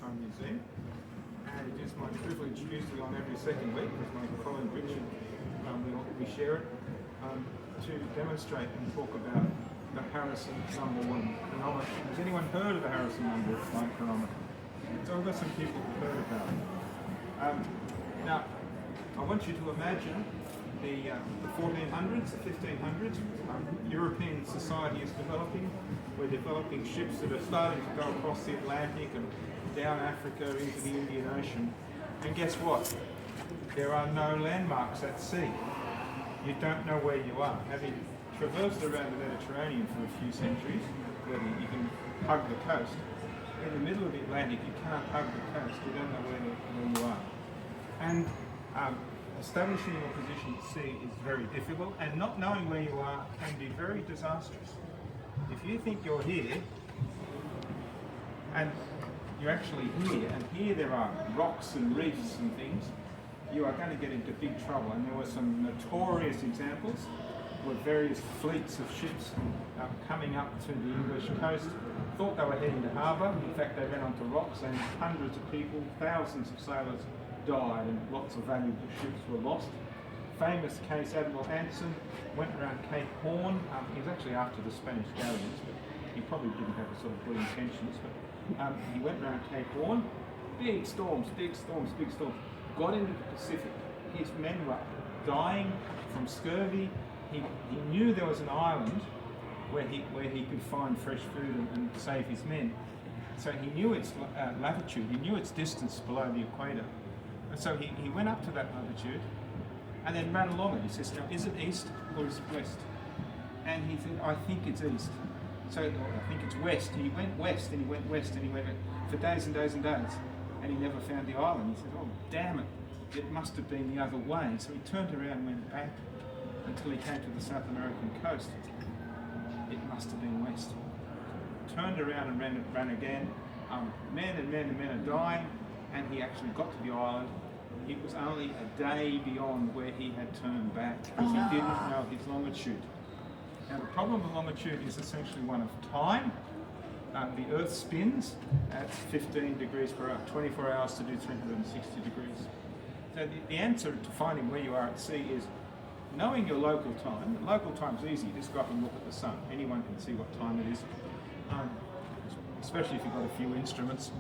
Maritime Museum, and it is my privilege, usually on every second week, with my colleague Richard, we share it, to demonstrate and talk about the Harrison number 1 chronometer. Has anyone heard of the Harrison number 1 chronometer? So I've got some people who've heard about it. Now, I want you to imagine the 1400s, the 1500s, European society is developing. We're developing ships that are starting to go across the Atlantic and down Africa into the Indian Ocean. And guess what? There are no landmarks at sea. You don't know where you are. Having traversed around the Mediterranean for a few centuries, where you can hug the coast, in the middle of the Atlantic you can't hug the coast. You don't know where you are. And establishing your position at sea is very difficult, and not knowing where you are can be very disastrous. If you think you're here, and you're actually here, and here there are rocks and reefs and things, you are going to get into big trouble. And there were some notorious examples where various fleets of ships coming up to the English coast thought they were heading to harbour. In fact, they ran onto rocks, and hundreds of people, thousands of sailors died, and lots of valuable ships were lost. Famous case, Admiral Anderson went around Cape Horn. He was actually after the Spanish galleons, but he probably didn't have sort of good intentions. But he went around Cape Horn, big storms, got into the Pacific. His men were dying from scurvy. He knew there was an island where he could find fresh food and save his men. So he knew its latitude, he knew its distance below the equator. And so he went up to that latitude and then ran along it. He says, now, is it east or is it west? And he said, I think it's east. So I think it's west. He went west and he went west and he went for days and days and days. And he never found the island. He said, oh, damn it. It must have been the other way. So he turned around and went back until he came to the South American coast. It must have been west. Turned around and ran again. Men are dying, and he actually got to the island. It was only a day beyond where he had turned back because he didn't know his longitude. Now the problem with longitude is essentially one of time. The Earth spins at 15 degrees per hour, 24 hours to do 360 degrees. So the answer to finding where you are at sea is knowing your local time. And local time is easy. Just go up and look at the sun. Anyone can see what time it is, especially if you've got a few instruments.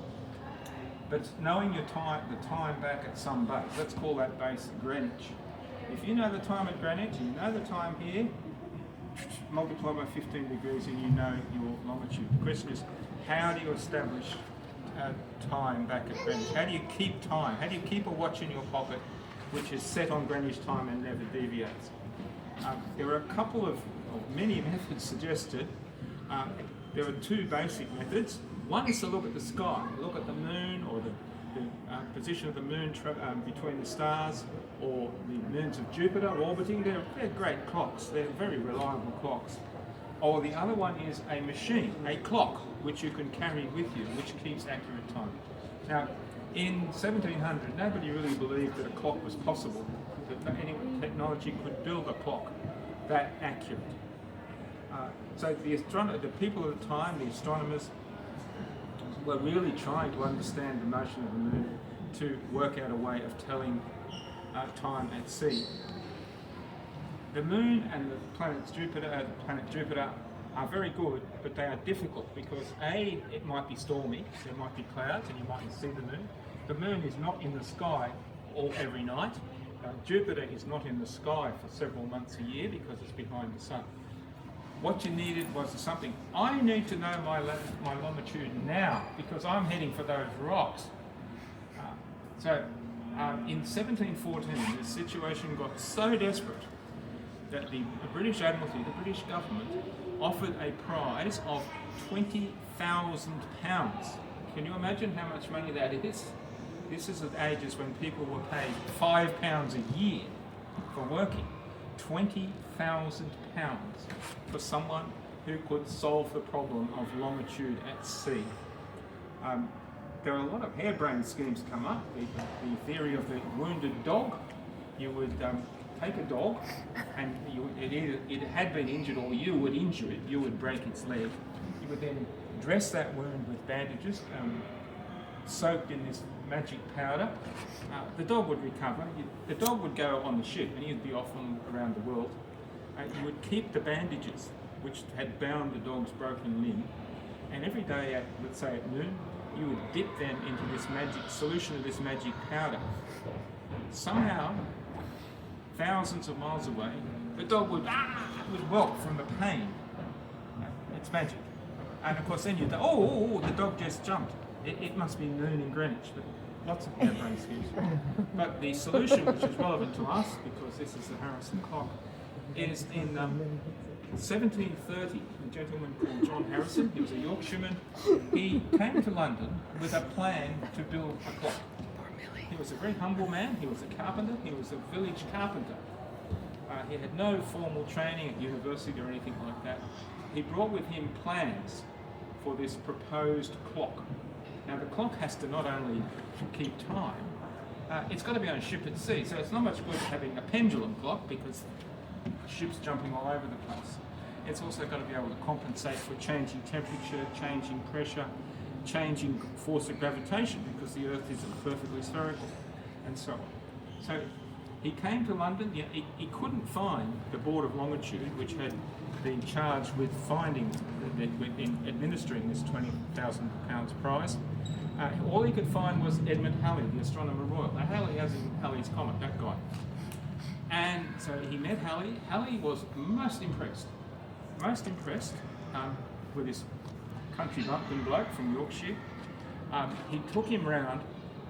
But knowing your time, the time back at some base, let's call that base Greenwich. If you know the time at Greenwich and you know the time here, multiply by 15 degrees and you know your longitude. The question is, how do you establish time back at Greenwich? How do you keep time? How do you keep a watch in your pocket which is set on Greenwich time and never deviates? There are a couple of many methods suggested. There are two basic methods. One is to look at the sky, look at the moon or the position of the moon between the stars, or the moons of Jupiter orbiting. They're great clocks, they're very reliable clocks. Or the other one is a machine, a clock, which you can carry with you, which keeps accurate time. Now, in 1700, nobody really believed that a clock was possible, that any technology could build a clock that accurate. So the people at the time, the astronomers, were really trying to understand the motion of the moon to work out a way of telling time at sea. The moon and the planet Jupiter are very good, but they are difficult because A, it might be stormy, there might be clouds and you mightn't see the moon. The moon is not in the sky every night. Jupiter is not in the sky for several months a year because it's behind the sun. What you needed was something. I need to know my longitude now because I'm heading for those rocks. In 1714, the situation got so desperate that the British Admiralty, the British government, offered a prize of £20,000. Can you imagine how much money that is? This is at ages when people were paid £5 a year for working. £20,000 for someone who could solve the problem of longitude at sea. There are a lot of harebrained schemes come up. The theory of the wounded dog. You would take a dog, and it had been injured, or you would injure it. You would break its leg. You would then dress that wound with bandages, soaked in this magic powder. The dog would recover. The dog would go on the ship and he'd be off around the world. You would keep the bandages which had bound the dog's broken limb, and every day at, let's say at noon, you would dip them into this magic solution of this magic powder. Somehow, thousands of miles away, the dog would whelp from the pain. It's magic. And of course then you'd think, oh, the dog just jumped. It must be noon in Greenwich. But lots of harebrained schemes. But the solution, which is relevant to us, because this is the Harrison clock, is in 1730, a gentleman called John Harrison, he was a Yorkshireman, he came to London with a plan to build a clock. He was a very humble man, he was a carpenter, he was a village carpenter. He had no formal training at university or anything like that. He brought with him plans for this proposed clock. Now the clock has to not only keep time, it's got to be on a ship at sea, so it's not much good having a pendulum clock because ships jumping all over the place. It's also got to be able to compensate for changing temperature, changing pressure, changing force of gravitation because the Earth isn't perfectly spherical, and so on. So he came to London. He couldn't find the Board of Longitude, which had been charged with finding, administering this £20,000 prize. All he could find was Edmund Halley, the Astronomer Royal. Now Halley as in Halley's Comet, that guy. And so he met Halley. Halley was most impressed with this country bumpkin bloke from Yorkshire. He took him round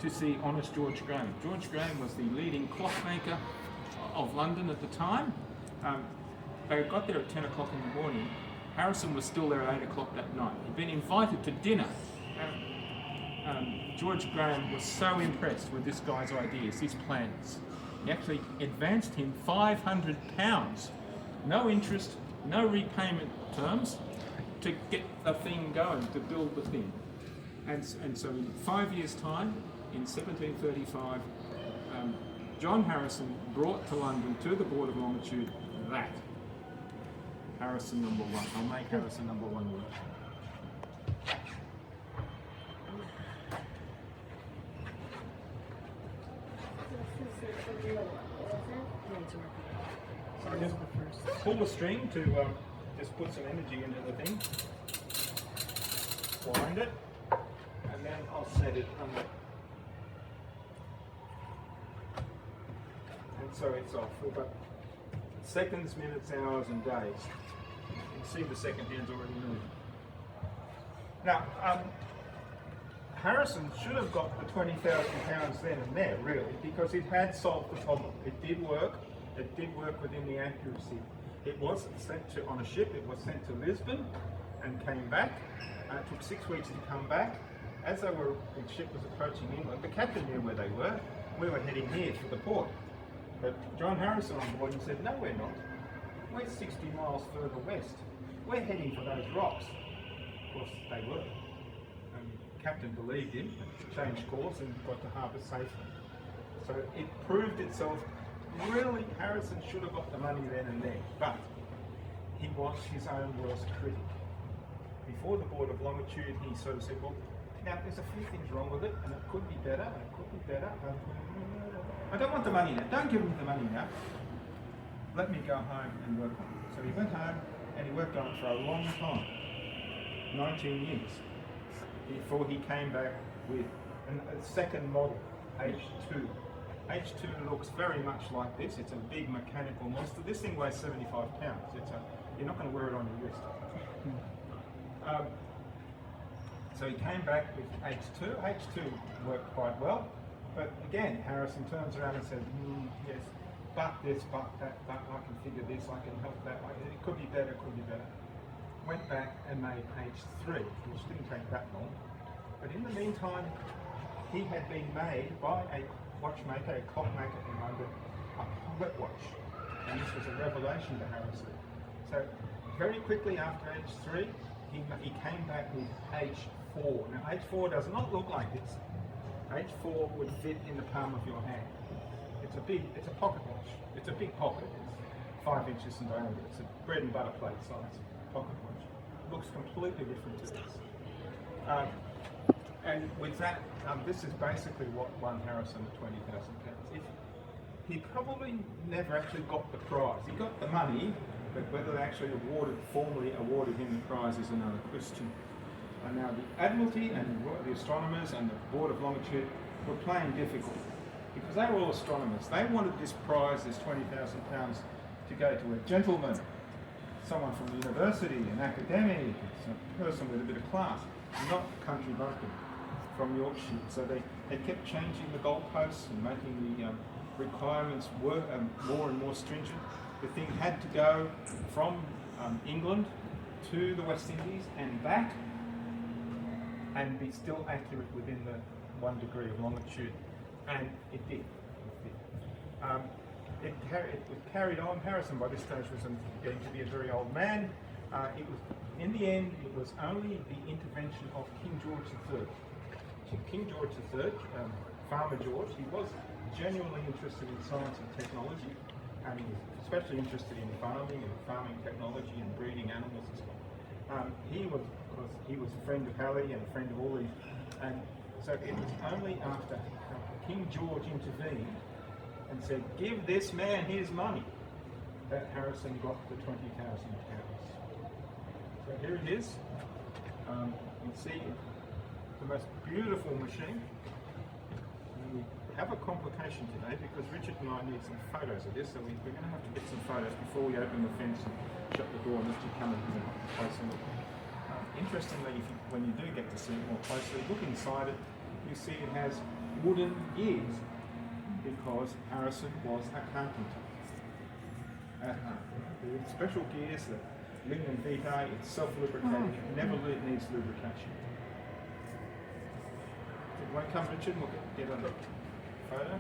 to see honest George Graham. George Graham was the leading clockmaker of London at the time. They got there at 10 o'clock in the morning. Harrison was still there at 8 o'clock that night. He'd been invited to dinner. George Graham was so impressed with this guy's ideas, his plans. He actually advanced him £500, no interest, no repayment terms, to get the thing going, to build the thing. And so in 5 years' time, in 1735, John Harrison brought to London, to the Board of Longitude, that. Harrison number 1. I'll make Harrison number 1 work. So I just pull the string to just put some energy into the thing, wind it, and then I'll set it under. And so it's off. We've got seconds, minutes, hours, and days. You can see the second hand's already moving. Now, Harrison should have got the £20,000 then and there, really, because it had solved the problem. It did work. It did work within the accuracy. It was sent on a ship. It was sent to Lisbon and came back. It took 6 weeks to come back. As the ship was approaching England, the captain knew where they were. We were heading here for the port. But John Harrison on board and said, no, we're not. We're 60 miles further west. We're heading for those rocks. Of course, they were. The captain believed him, changed course and got to harbour safely. So it proved itself. Really, Harrison should have got the money then and there, but he was his own worst critic. Before the Board of Longitude, he sort of said, well, now there's a few things wrong with it, and it could be better, and it could be better. I don't want the money now. Don't give him the money now. Let me go home and work on it. So he went home and he worked on it for a long time, 19 years, before he came back with a second model, H2. H2 looks very much like this. It's a big mechanical monster. This thing weighs 75 pounds. You're not going to wear it on your wrist. So he came back with H2. H2 worked quite well. But again, Harrison turns around and says, yes, but this, but that, but I can figure this, I can help that. It could be better, could be better. Went back and made H3, which didn't take that long. But in the meantime, he had been made by a watchmaker, a clockmaker in London, a pocket watch. And this was a revelation to Harrison. So very quickly after H3, he came back with H4. Now H4 does not look like this. H4 would fit in the palm of your hand. It's a pocket watch. It's a big pocket. It's 5 inches in diameter. It's a bread and butter plate size pocket watch. It looks completely different to this. And with that, this is basically what won Harrison at £20,000. He probably never actually got the prize. He got the money, but whether they actually formally awarded him the prize is another question. And now the Admiralty and the astronomers and the Board of Longitude were playing difficult because they were all astronomers. They wanted this prize, this £20,000, to go to a gentleman, someone from the university, an academic, a person with a bit of class, not a country bumpkin from Yorkshire. So they kept changing the goalposts and making the requirements more and more stringent. The thing had to go from England to the West Indies and back and be still accurate within the 1 degree of longitude, and it did. It was carried on. Harrison by this stage was getting to be a very old man. In the end, it was only the intervention of King George III. So King George III, Farmer George, he was genuinely interested in science and technology, and he was especially interested in farming and farming technology and breeding animals and so on. He was a friend of Halley and a friend of all these, and so it was only after King George intervened and said, "Give this man his money," that Harrison got the £20,000. So here it is. You can see the most beautiful machine. And we have a complication today because Richard and I need some photos of this, so we're going to have to get some photos before we open the fence and shut the door and let you come and have a closer look. Interestingly, when you do get to see it more closely, look inside it, you see it has wooden gears because Harrison was a carpenter. The special gears that lignin vitae, it's self-lubricating, it never needs lubrication. It won't come, Richard, we'll get a photo.